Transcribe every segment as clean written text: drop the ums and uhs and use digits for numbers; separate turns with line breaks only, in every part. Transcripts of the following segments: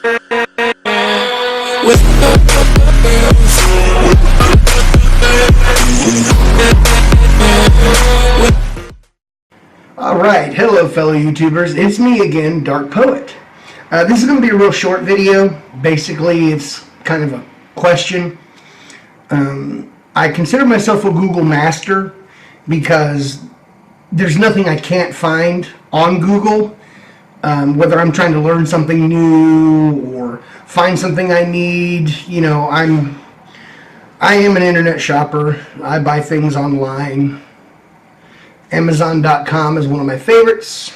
Alright, hello fellow YouTubers, it's me again, Dark Poet. This is going to be a real short video. Basically, it's kind of a question. I consider myself a Google master because there's nothing I can't find on Google. Whether I'm trying to learn something new or find something I need, you know, I am an internet shopper. I buy things online. Amazon.com is one of my favorites.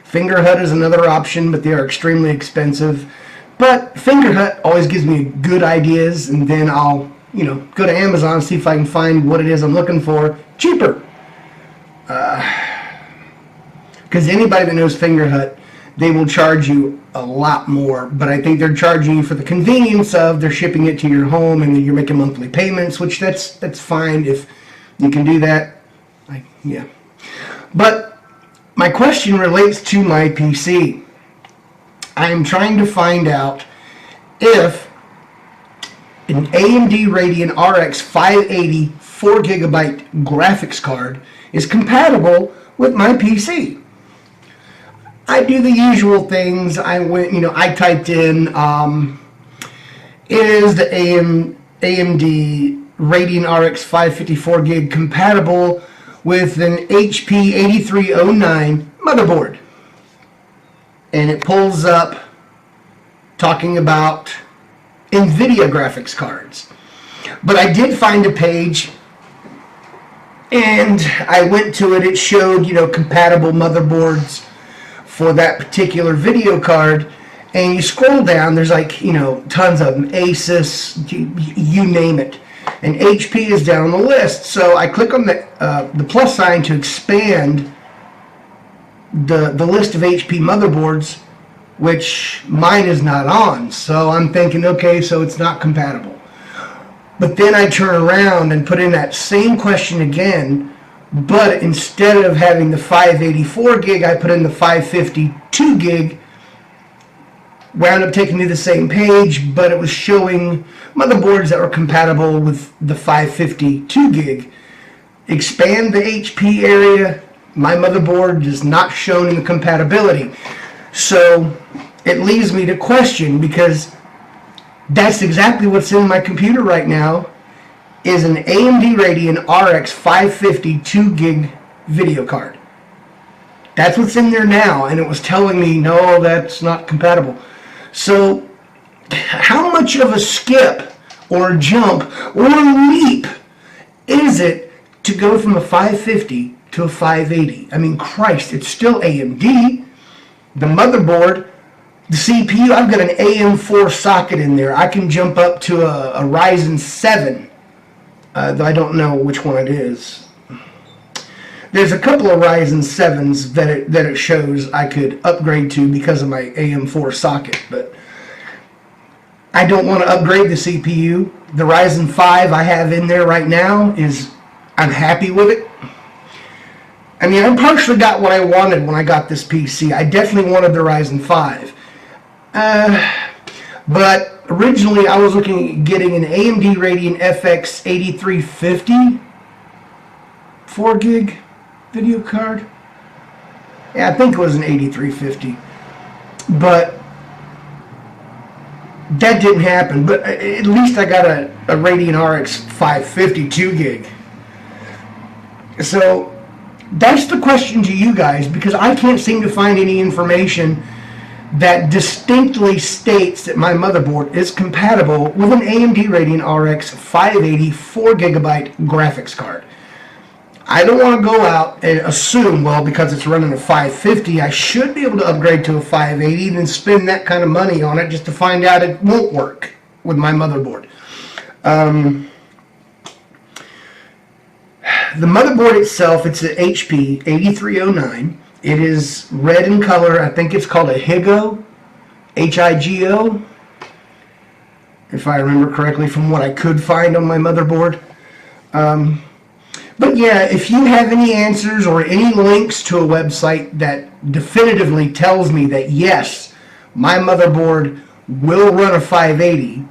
Fingerhut is another option, but they are extremely expensive. But Fingerhut always gives me good ideas, and then I'll, you know, go to Amazon and see if I can find what it is I'm looking for cheaper. Because anybody that knows Fingerhut, they will charge you a lot more. But I think they're charging you for the convenience of they're shipping it to your home, and then you're making monthly payments, which that's fine if you can do that. Yeah. But my question relates to my PC. I am trying to find out if an AMD Radeon RX 580 4GB graphics card is compatible with my PC. I do the usual things. I went, you know, I typed in, is the AMD Radeon RX 554GB compatible with an HP 8309 motherboard? And it pulls up talking about NVIDIA graphics cards. But I did find a page, and I went to it. It showed, you know, compatible motherboards for that particular video card. And you scroll down, there's like, you know, tons of them. Asus, you name it. And HP is down on the list. So I click on the plus sign to expand the list of HP motherboards, which mine is not on. So I'm thinking, okay, so it's not compatible. But then I turn around and put in that same question again, but instead of having the 584 gig, I put in the 552 gig. Wound up taking me to the same page, but it was showing motherboards that were compatible with the 552 gig. Expand the HP area, my motherboard is not shown in the compatibility. So it leaves me to question, because that's exactly what's in my computer right now, is an AMD Radeon RX 552 gig video card. That's what's in there now, and it was telling me, no, that's not compatible. So how much of a skip or a jump or a leap is it to go from a 550 to a 580? I mean, Christ, it's still AMD. The motherboard, the CPU, I've got an AM4 socket in there. I can jump up to a Ryzen 7, though I don't know which one it is. There's a couple of Ryzen 7s that it shows I could upgrade to because of my AM4 socket, but I don't want to upgrade the CPU. The Ryzen 5 I have in there right now I'm happy with it. I mean, I partially got what I wanted when I got this PC. I definitely wanted the Ryzen 5. But originally I was looking at getting an AMD Radeon FX 8350 4 gig video card. Yeah, I think it was an 8350. But that didn't happen. But at least I got a Radeon RX 552 gig. So that's the question to you guys, because I can't seem to find any information that distinctly states that my motherboard is compatible with an AMD Radeon RX 580 4GB graphics card. I don't want to go out and assume, well, because it's running a 550, I should be able to upgrade to a 580 and then spend that kind of money on it just to find out it won't work with my motherboard. The motherboard itself, it's an HP 8309. It is red in color. I think it's called a Higo, H-I-G-O, if I remember correctly from what I could find on my motherboard. But yeah, if you have any answers or any links to a website that definitively tells me that yes, my motherboard will run a 580.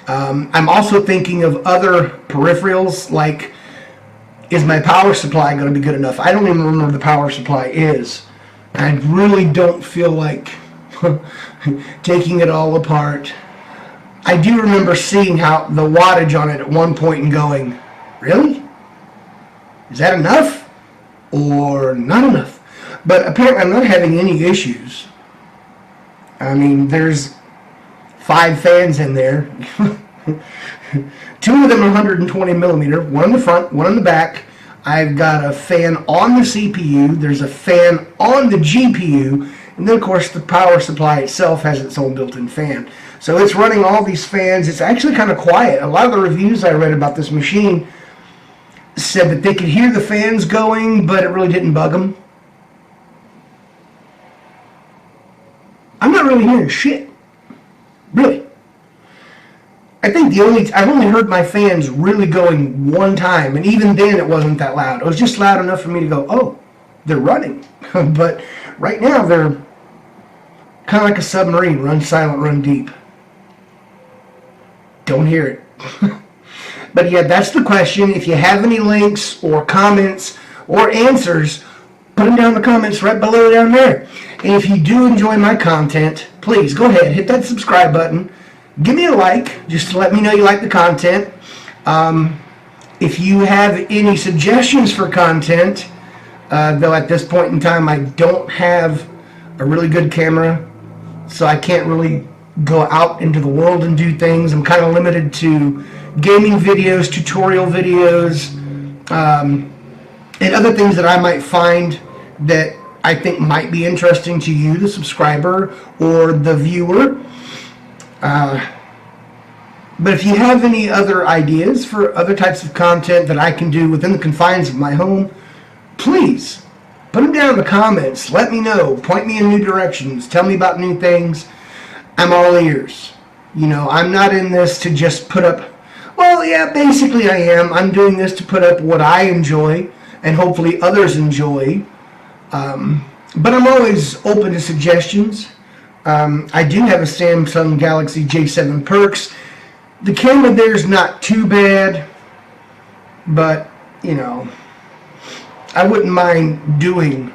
I'm also thinking of other peripherals, like, is my power supply going to be good enough? I don't even remember what the power supply is. I really don't feel like taking it all apart. I do remember seeing how the wattage on it at one point and going, really? Is that enough? Or not enough? But apparently I'm not having any issues. I mean, there's 5 fans in there. 2 of them are 120 millimeter, one in the front, one in the back. I've got a fan on the CPU, there's a fan on the GPU, and then of course the power supply itself has its own built-in fan. So it's running all these fans. It's actually kind of quiet. A lot of the reviews I read about this machine said that they could hear the fans going, but it really didn't bug them. I'm not really hearing shit. Really. I think I've only heard my fans really going one time, and even then it wasn't that loud. It was just loud enough for me to go, oh, they're running. But right now they're kind of like a submarine, run silent, run deep. Don't hear it. But yeah, that's the question. If you have any links or comments or answers, put them down in the comments right below down there. And if you do enjoy my content, please go ahead, hit that subscribe button. Give me a like, just to let me know you like the content. If you have any suggestions for content, though at this point in time I don't have a really good camera, so I can't really go out into the world and do things. I'm kind of limited to gaming videos, tutorial videos, and other things that I might find that I think might be interesting to you, the subscriber or the viewer. But if you have any other ideas for other types of content that I can do within the confines of my home, please put them down in the comments. Let me know. Point me in new directions. Tell me about new things. I'm all ears. You know, I'm not in this to just put up, well, yeah, basically I am. I'm doing this to put up what I enjoy and hopefully others enjoy. But I'm always open to suggestions. I do have a Samsung Galaxy J7 Perks. The camera there's not too bad, but, you know, I wouldn't mind doing,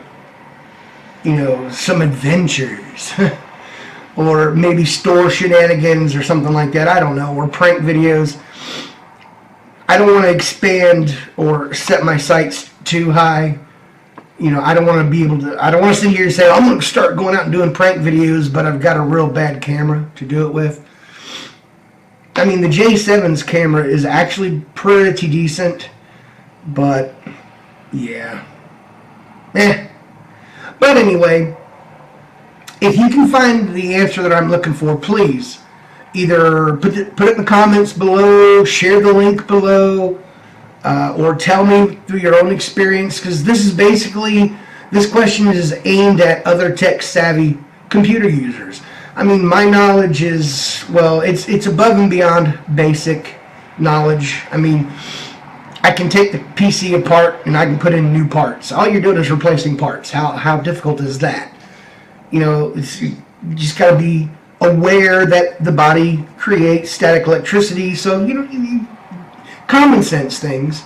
you know, some adventures. Or maybe store shenanigans or something like that. I don't know. Or prank videos. I don't want to expand or set my sights too high. You know, I don't want to be able to, I don't want to sit here and say, I'm going to start going out and doing prank videos, but I've got a real bad camera to do it with. I mean, the J7's camera is actually pretty decent, but, yeah. But anyway, if you can find the answer that I'm looking for, please, either put it in the comments below, share the link below, or tell me through your own experience, because this is basically, this question is aimed at other tech-savvy computer users. I mean, my knowledge is, well, it's above and beyond basic knowledge. I mean, I can take the PC apart and I can put in new parts. All you're doing is replacing parts. How difficult is that? You know, you just got to be aware that the body creates static electricity, so, you know, common sense things.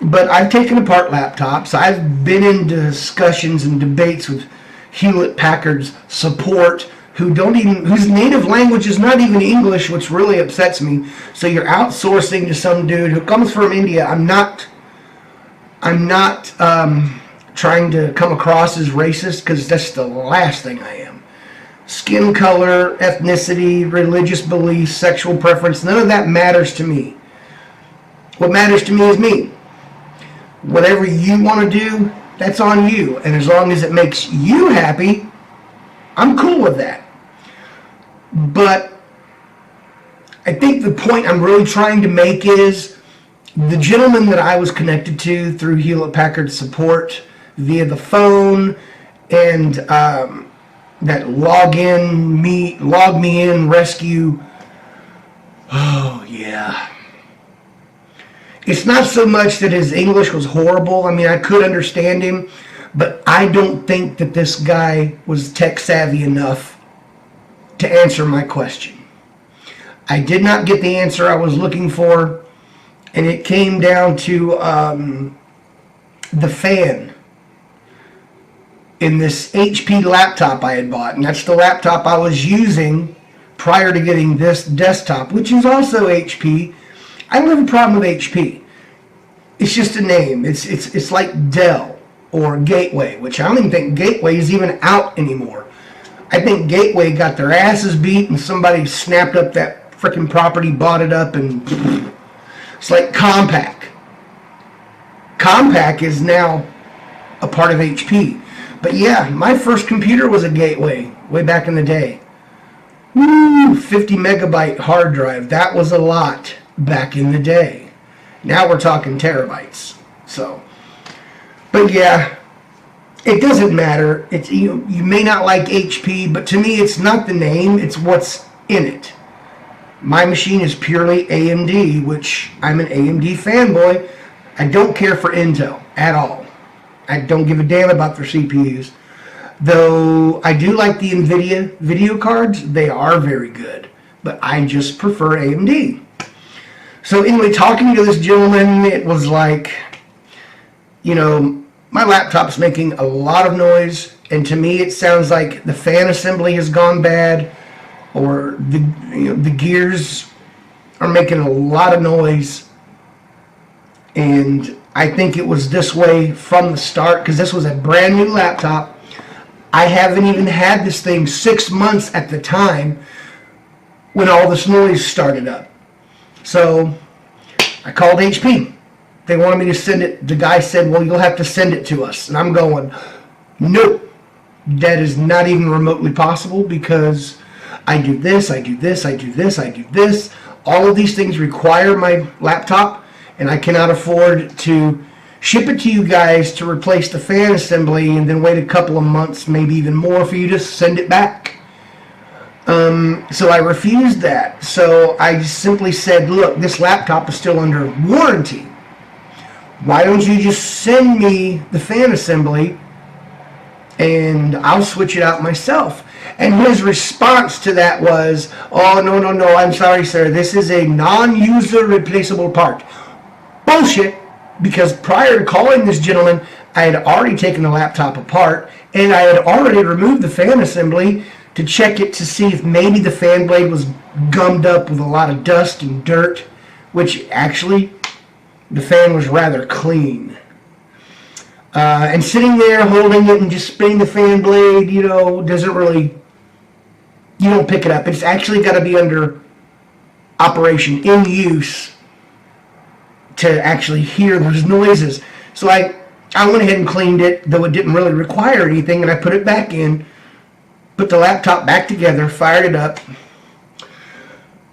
But I've taken apart laptops. I've been in discussions and debates with Hewlett-Packard's support, whose native language is not even English, which really upsets me. So you're outsourcing to some dude who comes from India. I'm not trying to come across as racist, because that's the last thing I am. Skin color, ethnicity, religious beliefs, sexual preference, none of that matters to me. What matters to me is me. Whatever you want to do, that's on you. And as long as it makes you happy, I'm cool with that. But I think the point I'm really trying to make is the gentleman that I was connected to through Hewlett-Packard support via the phone and that log me in rescue. Oh, yeah. It's not so much that his English was horrible. I mean, I could understand him, but I don't think that this guy was tech savvy enough to answer my question. I did not get the answer I was looking for, and it came down to the fan in this HP laptop I had bought, and that's the laptop I was using prior to getting this desktop, which is also HP. I don't have a problem with HP. It's just a name. It's like Dell or Gateway, which I don't even think Gateway is even out anymore. I think Gateway got their asses beat and somebody snapped up that freaking property, bought it up, and it's like Compaq. Compaq is now a part of HP. But yeah, my first computer was a Gateway way back in the day. Woo, 50 megabyte hard drive. That was a lot back in the day. Now we're talking terabytes. So, but yeah, it doesn't matter. It's you may not like HP, but to me it's not the name, it's what's in it. My machine is purely AMD, which I'm an AMD fanboy. I don't care for Intel at all. I don't give a damn about their CPUs. Though I do like the NVIDIA video cards. They are very good. But I just prefer AMD. So anyway, talking to this gentleman, it was like, you know, my laptop's making a lot of noise. And to me it sounds like the fan assembly has gone bad. Or the gears are making a lot of noise. And I think it was this way from the start, because this was a brand new laptop. I haven't even had this thing 6 months at the time when all this noise started up. So I called HP. They wanted me to send it. The guy said, well, you'll have to send it to us. And I'm going, nope, that is not even remotely possible, because I do this, I do this, I do this, I do this. All of these things require my laptop, and I cannot afford to ship it to you guys to replace the fan assembly and then wait a couple of months, maybe even more, for you to send it back. So I refused that. So I just simply said, look, this laptop is still under warranty. Why don't you just send me the fan assembly and I'll switch it out myself? And his response to that was, oh, no, I'm sorry, sir. This is a non-user replaceable part. Bullshit, because prior to calling this gentleman, I had already taken the laptop apart and I had already removed the fan assembly to check it to see if maybe the fan blade was gummed up with a lot of dust and dirt, which actually the fan was rather clean. And sitting there holding it and just spinning the fan blade, you know, doesn't really, you don't pick it up. It's actually got to be under operation, in use, to actually hear those noises. So I went ahead and cleaned it, though it didn't really require anything, and I put it back in, put the laptop back together, fired it up.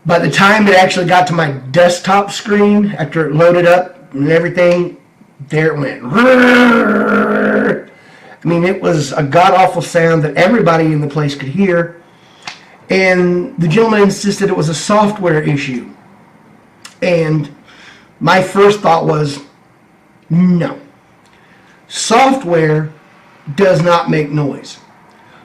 By the time it actually got to my desktop screen, after it loaded up and everything, there it went. I mean, it was a god-awful sound that everybody in the place could hear. And the gentleman insisted it was a software issue. And my first thought was, no. Software does not make noise.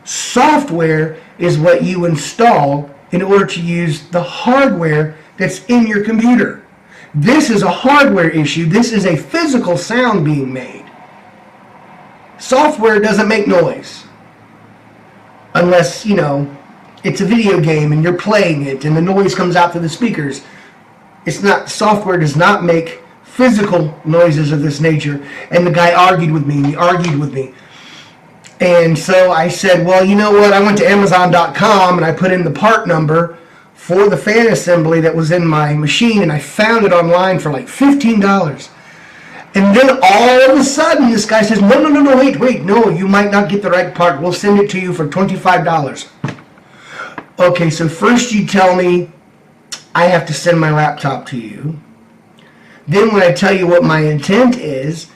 Software is what you install in order to use the hardware that's in your computer. This is a hardware issue. This is a physical sound being made. Software doesn't make noise. Unless, you know, it's a video game and you're playing it and the noise comes out through the speakers. It's not, software does not make physical noises of this nature. And the guy argued with me, and he argued with me. And so I said, well, you know what? I went to Amazon.com and I put in the part number for the fan assembly that was in my machine, and I found it online for like $15. And then all of a sudden, this guy says, no, wait, no, you might not get the right part. We'll send it to you for $25. Okay, so first you tell me I have to send my laptop to you. Then when I tell you what my intent is,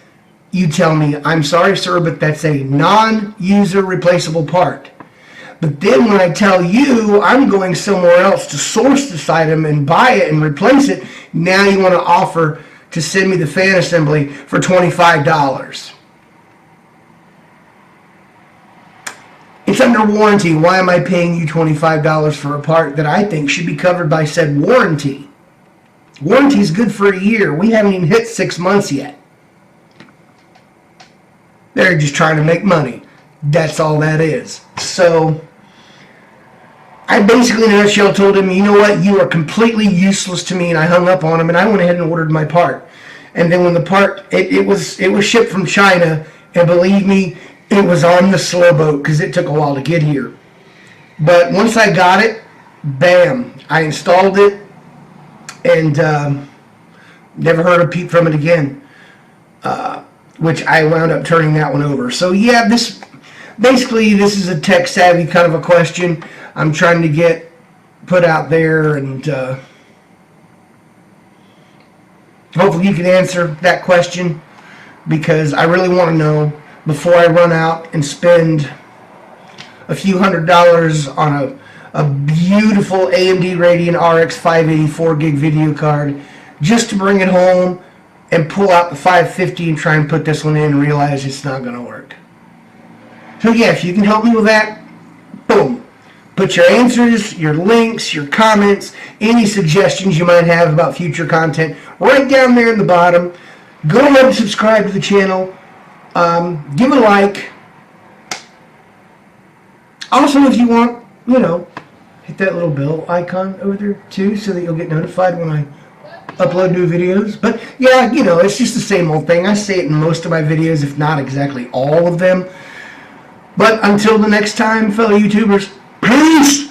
you tell me, I'm sorry, sir, but that's a non-user replaceable part. But then when I tell you I'm going somewhere else to source this item and buy it and replace it, now you want to offer to send me the fan assembly for $25. It's under warranty. Why am I paying you $25 for a part that I think should be covered by said warranty? Warranty is good for a year. We haven't even hit 6 months yet. They're just trying to make money. That's all that is. So I basically, in a nutshell, told him, you know what, you are completely useless to me, and I hung up on him, and I went ahead and ordered my part. And then when the part, it was shipped from China, and believe me, it was on the slow boat because it took a while to get here. But once I got it, bam, I installed it, and never heard a peep from it again. Which I wound up turning that one over. So yeah, this is a tech savvy kind of a question I'm trying to get put out there, and hopefully you can answer that question, because I really want to know before I run out and spend a few $100s on a beautiful AMD Radeon RX 584 gig video card just to bring it home and pull out the 550 and try and put this one in and realize it's not going to work. So yeah, if you can help me with that, boom. Put your answers, your links, your comments, any suggestions you might have about future content right down there in the bottom. Go ahead and subscribe to the channel. Give a like. Also, if you want, hit that little bell icon over there too, so that you'll get notified when I upload new videos. But yeah, it's just the same old thing. I say it in most of my videos, if not exactly all of them. But until the next time, fellow YouTubers, peace!